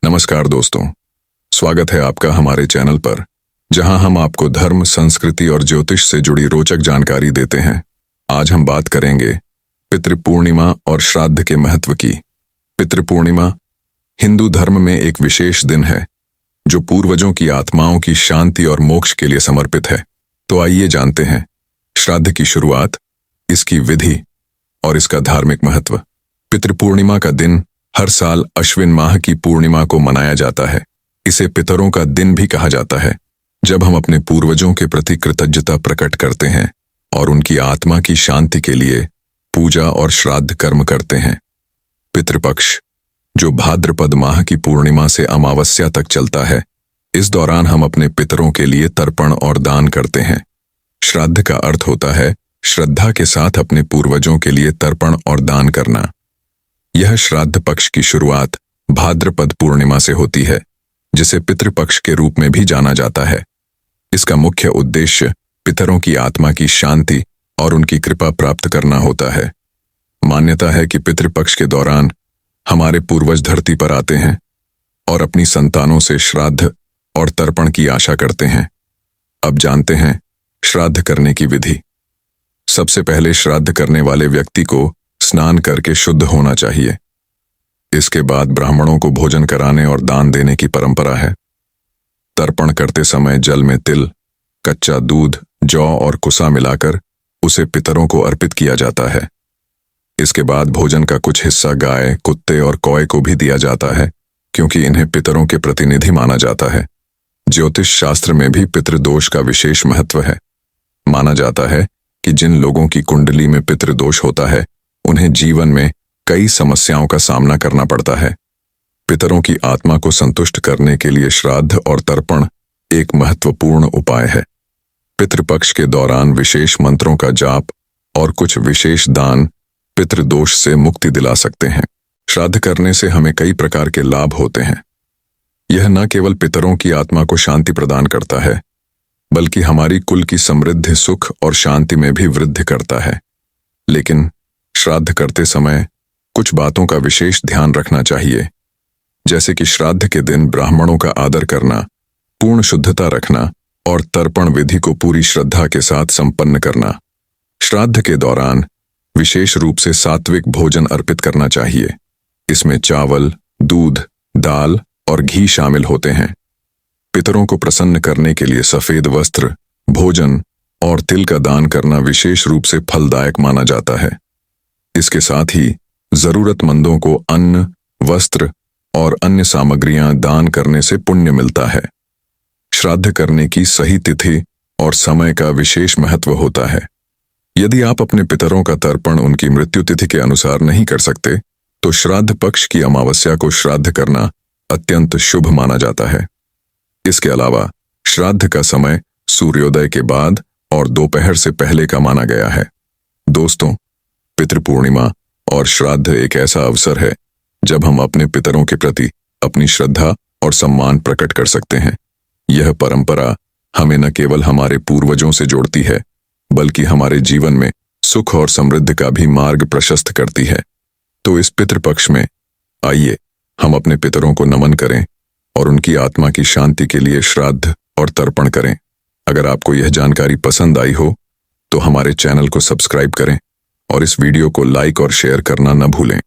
नमस्कार दोस्तों, स्वागत है आपका हमारे चैनल पर, जहां हम आपको धर्म, संस्कृति और ज्योतिष से जुड़ी रोचक जानकारी देते हैं। आज हम बात करेंगे पितृपूर्णिमा और श्राद्ध के महत्व की। पितृपूर्णिमा हिंदू धर्म में एक विशेष दिन है जो पूर्वजों की आत्माओं की शांति और मोक्ष के लिए समर्पित है। तो आइए जानते हैं श्राद्ध की शुरुआत, इसकी विधि और इसका धार्मिक महत्व। पितृपूर्णिमा का दिन हर साल अश्विन माह की पूर्णिमा को मनाया जाता है। इसे पितरों का दिन भी कहा जाता है, जब हम अपने पूर्वजों के प्रति कृतज्ञता प्रकट करते हैं और उनकी आत्मा की शांति के लिए पूजा और श्राद्ध कर्म करते हैं। पितृपक्ष, जो भाद्रपद माह की पूर्णिमा से अमावस्या तक चलता है, इस दौरान हम अपने पितरों के लिए तर्पण और दान करते हैं। श्राद्ध का अर्थ होता है श्रद्धा के साथ अपने पूर्वजों के लिए तर्पण और दान करना। यह श्राद्ध पक्ष की शुरुआत भाद्रपद पूर्णिमा से होती है, जिसे पितृपक्ष के रूप में भी जाना जाता है। इसका मुख्य उद्देश्य पितरों की आत्मा की शांति और उनकी कृपा प्राप्त करना होता है। मान्यता है कि पितृपक्ष के दौरान हमारे पूर्वज धरती पर आते हैं और अपनी संतानों से श्राद्ध और तर्पण की आशा करते हैं। अब जानते हैं श्राद्ध करने की विधि। सबसे पहले श्राद्ध करने वाले व्यक्ति को स्नान करके शुद्ध होना चाहिए। इसके बाद ब्राह्मणों को भोजन कराने और दान देने की परंपरा है। तर्पण करते समय जल में तिल, कच्चा दूध, जौ और कुसा मिलाकर उसे पितरों को अर्पित किया जाता है। इसके बाद भोजन का कुछ हिस्सा गाय, कुत्ते और कौए को भी दिया जाता है, क्योंकि इन्हें पितरों के प्रतिनिधि माना जाता है। ज्योतिष शास्त्र में भी पितृदोष का विशेष महत्व है। माना जाता है कि जिन लोगों की कुंडली में पितृदोष होता है, उन्हें जीवन में कई समस्याओं का सामना करना पड़ता है। पितरों की आत्मा को संतुष्ट करने के लिए श्राद्ध और तर्पण एक महत्वपूर्ण उपाय है। पितृपक्ष के दौरान विशेष मंत्रों का जाप और कुछ विशेष दान पितृदोष से मुक्ति दिला सकते हैं। श्राद्ध करने से हमें कई प्रकार के लाभ होते हैं। यह न केवल पितरों की आत्मा को शांति प्रदान करता है, बल्कि हमारी कुल की समृद्धि, सुख और शांति में भी वृद्धि करता है। लेकिन श्राद्ध करते समय कुछ बातों का विशेष ध्यान रखना चाहिए, जैसे कि श्राद्ध के दिन ब्राह्मणों का आदर करना, पूर्ण शुद्धता रखना और तर्पण विधि को पूरी श्रद्धा के साथ संपन्न करना। श्राद्ध के दौरान विशेष रूप से सात्विक भोजन अर्पित करना चाहिए। इसमें चावल, दूध, दाल और घी शामिल होते हैं। पितरों को प्रसन्न करने के लिए सफेद वस्त्र, भोजन और तिल का दान करना विशेष रूप से फलदायक माना जाता है। इसके साथ ही जरूरतमंदों को अन्न, वस्त्र और अन्य सामग्रियां दान करने से पुण्य मिलता है। श्राद्ध करने की सही तिथि और समय का विशेष महत्व होता है। यदि आप अपने पितरों का तर्पण उनकी मृत्यु तिथि के अनुसार नहीं कर सकते, तो श्राद्ध पक्ष की अमावस्या को श्राद्ध करना अत्यंत शुभ माना जाता है। इसके अलावा श्राद्ध का समय सूर्योदय के बाद और दोपहर से पहले का माना गया है। दोस्तों, पितृपूर्णिमा और श्राद्ध एक ऐसा अवसर है जब हम अपने पितरों के प्रति अपनी श्रद्धा और सम्मान प्रकट कर सकते हैं। यह परंपरा हमें न केवल हमारे पूर्वजों से जोड़ती है, बल्कि हमारे जीवन में सुख और समृद्धि का भी मार्ग प्रशस्त करती है। तो इस पितृपक्ष में आइए हम अपने पितरों को नमन करें और उनकी आत्मा की शांति के लिए श्राद्ध और तर्पण करें। अगर आपको यह जानकारी पसंद आई हो तो हमारे चैनल को सब्सक्राइब करें और इस वीडियो को लाइक और शेयर करना न भूलें।